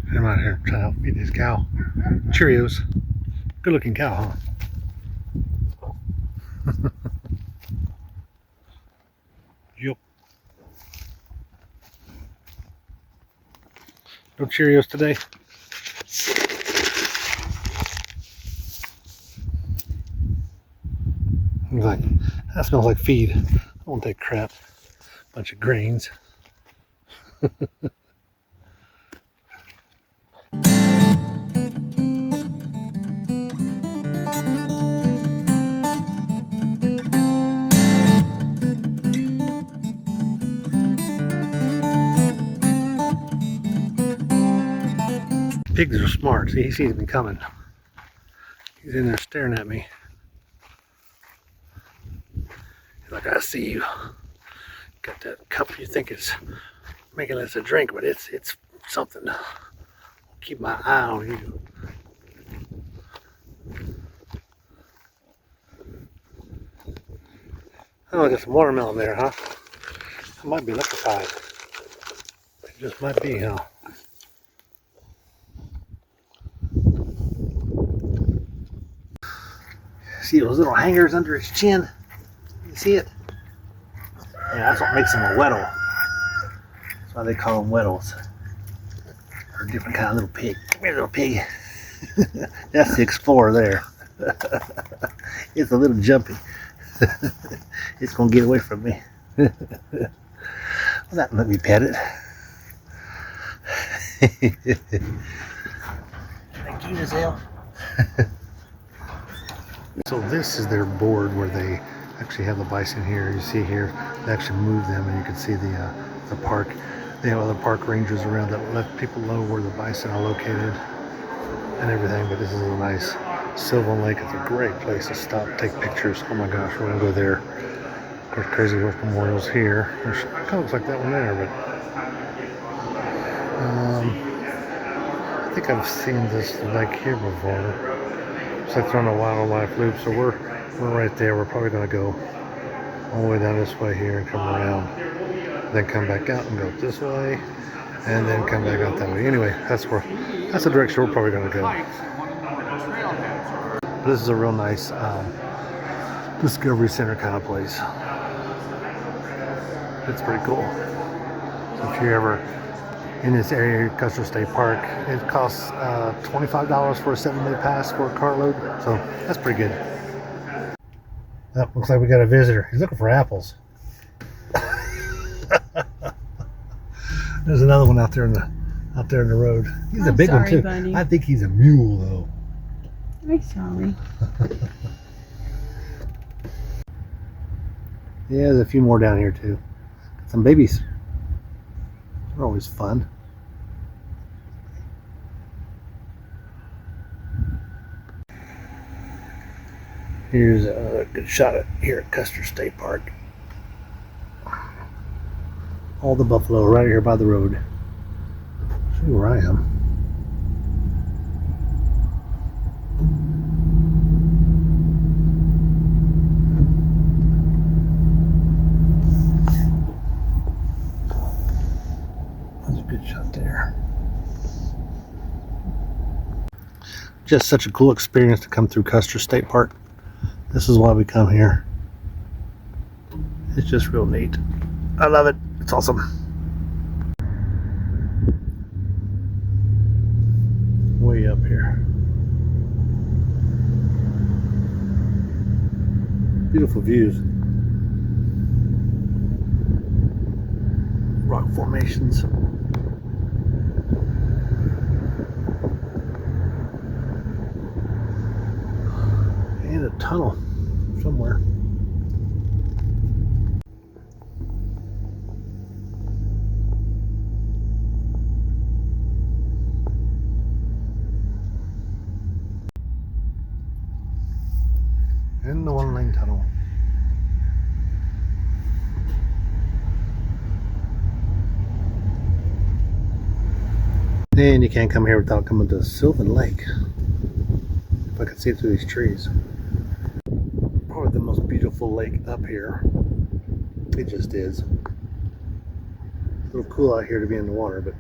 I'm out here trying to feed this cow Cheerios. Good looking cow, huh? Yep. No Cheerios today. He's like, that smells like feed. I won't take crap. Bunch of grains. Pigs are smart. See, he sees me coming. He's in there staring at me. He's like, I see you. Got that cup you think is making us a drink, but it's something. Keep my eye on you. Oh, I got some watermelon there, huh? That might be liquefied. It just might be, huh? See those little hangers under his chin? You see it? Yeah, that's what makes him a weddle. That's why they call them weddles. Or a different kind of little pig. Come here, little pig. That's the explorer there. It's a little jumpy. It's gonna get away from me. Well, that let me pet it. Thank you, Giselle. So this is their board where they actually have the bison here. You see here, they actually move them, and you can see the park. They have other park rangers around that let people know where the bison are located and everything. But this is a nice Sylvan Lake. It's a great place to stop, take pictures. Oh my gosh, we're gonna go there. Of course, Crazy Horse Memorial's here. There's, it kind of looks like that one there, but I think I've seen this lake here before. It's like they're on a wildlife loop, so we're right there. We're probably gonna go all the way down this way here and come around, then come back out and go this way, and then come back out that way. Anyway, that's the direction we're probably gonna go. But this is a real nice Discovery Center kind of place. It's pretty cool. So if you're ever in this area, Custer State Park, it costs $25 for a 7-day pass for a carload. So that's pretty good. That looks like we got a visitor. He's looking for apples. There's another one out there in the road. He's a big one too. Buddy. I think he's a mule though. I'm sorry. Yeah, there's a few more down here too. Got some babies. They're always fun. Here's a good shot at here at Custer State Park. All the buffalo right here by the road. Show you where I am. That's a good shot there. Just such a cool experience to come through Custer State Park. This is why we come here. It's just real neat. I love it. It's awesome. Way up here. Beautiful views. Rock formations. And a tunnel somewhere. In the one-lane tunnel. And you can't come here without coming to Sylvan Lake. If I can see it through these trees. Probably the most beautiful lake up here. It just is. A little cool out here to be in the water, but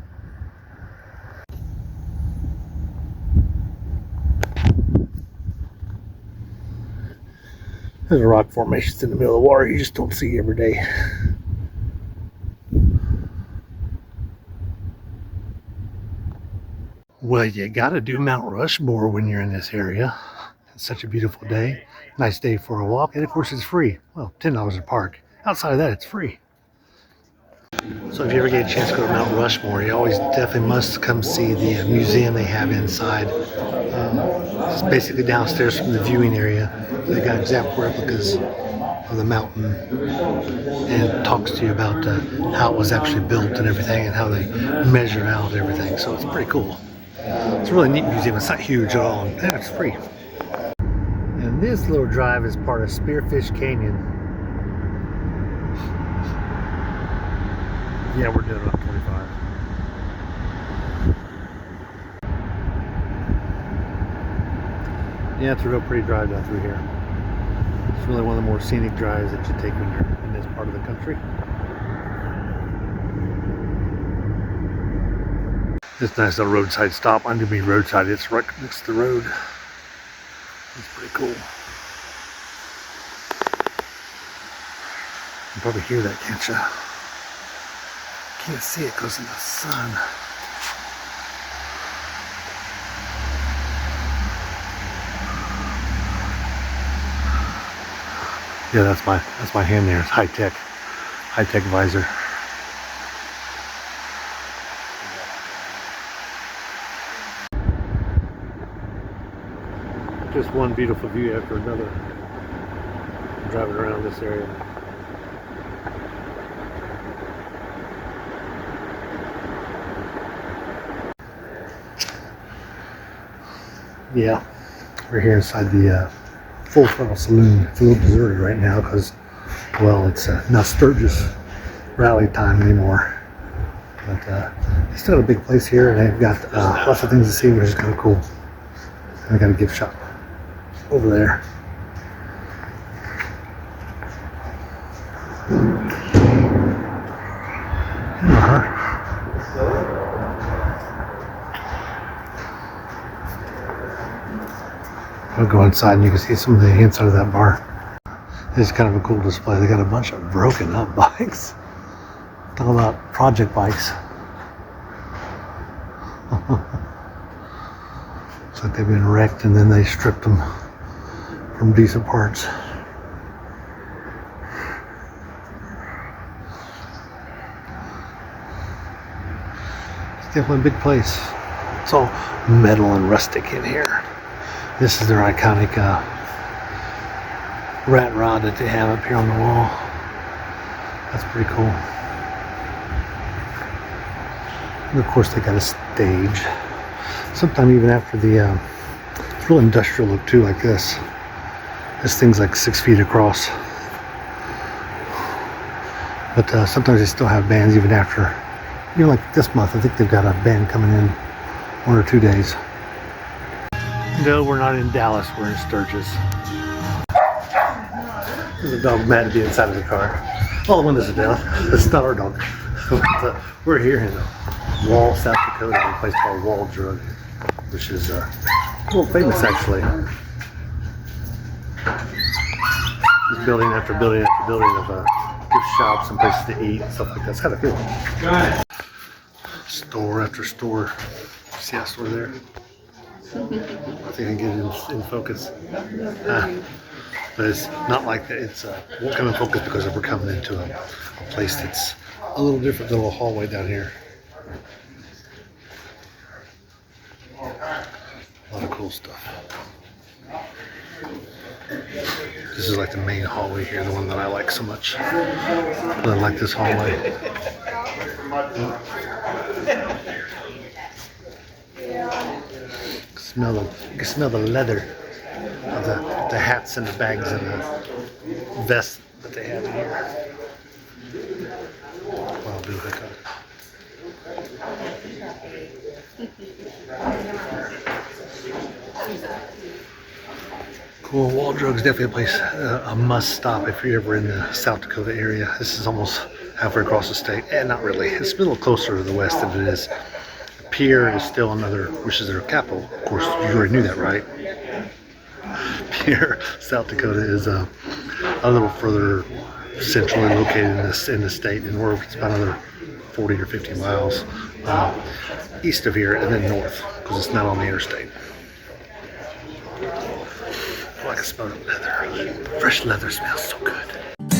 There's a rock formation in the middle of the water you just don't see every day. Well, you gotta do Mount Rushmore when you're in this area. It's such a beautiful day. Nice day for a walk. And of course it's free. Well, $10 a park. Outside of that, it's free. So if you ever get a chance to go to Mount Rushmore, you always definitely must come see the museum they have inside. It's basically downstairs from the viewing area. They got exact replicas of the mountain, and it talks to you about how it was actually built and everything, and how they measured out everything. So it's pretty cool. It's a really neat museum. It's not huge at all, and it's free. And this little drive is part of Spearfish Canyon. Yeah, we're doing about 25. Yeah, it's a real pretty drive down through here. It's really one of the more scenic drives that you take when you're in this part of the country. This nice little roadside stop. I'm gonna be roadside. It's right next to the road. It's pretty cool. You can probably hear that, can't you? Can't see it because of the sun. Yeah, that's my hand there. It's high tech visor. Just one beautiful view after another. I'm driving around this area. Yeah, we're here inside the Full Throttle Saloon. It's a little deserted right now because, well, it's not Sturgis rally time anymore. But they still got a big place here, and they've got lots of things to see, which is kind of cool. And they got a gift shop over there. I'll go inside and you can see some of the inside of that bar. It's kind of a cool display. They got a bunch of broken up bikes. Talk about project bikes. It's like they've been wrecked and then they stripped them from decent parts. It's definitely a big place. It's all metal and rustic in here. This is their iconic rat rod that they have up here on the wall. That's pretty cool. And of course they got a stage. Sometime even after the, it's real industrial look too, like this. This thing's like 6 feet across. But sometimes they still have bands even after, you know, like this month. I think they've got a band coming in 1 or 2 days. No, we're not in Dallas, we're in Sturgis. There's a dog mad to be inside of the car. All the windows are down. It's not our dog. We're here in Wall, South Dakota, in a place called Wall Drug, which is a little famous actually. Just building after building after building of gift shops and places to eat and stuff like that. It's kind of cool. Store after store. See that store there? I think I can get it in focus. But it's not like that. It won't come in focus because we're coming into a place that's a little different, the little hallway down here. A lot of cool stuff. This is like the main hallway here, the one that I like so much. I like this hallway. You can smell the leather of the hats and the bags and the vests that they have in here. Wow, beautiful. Cool. Wall Drug's definitely a place, a must stop if you're ever in the South Dakota area. This is almost halfway across the state. And not really. It's a little closer to the west than it is. Pierre is still another, which is their capital. Of course, you already knew that, right? here, South Dakota is a little further centrally located in the state, and we're about another 40 or 50 miles east of here, and then north, because it's not on the interstate. I like a smell of leather. Fresh leather smells so good.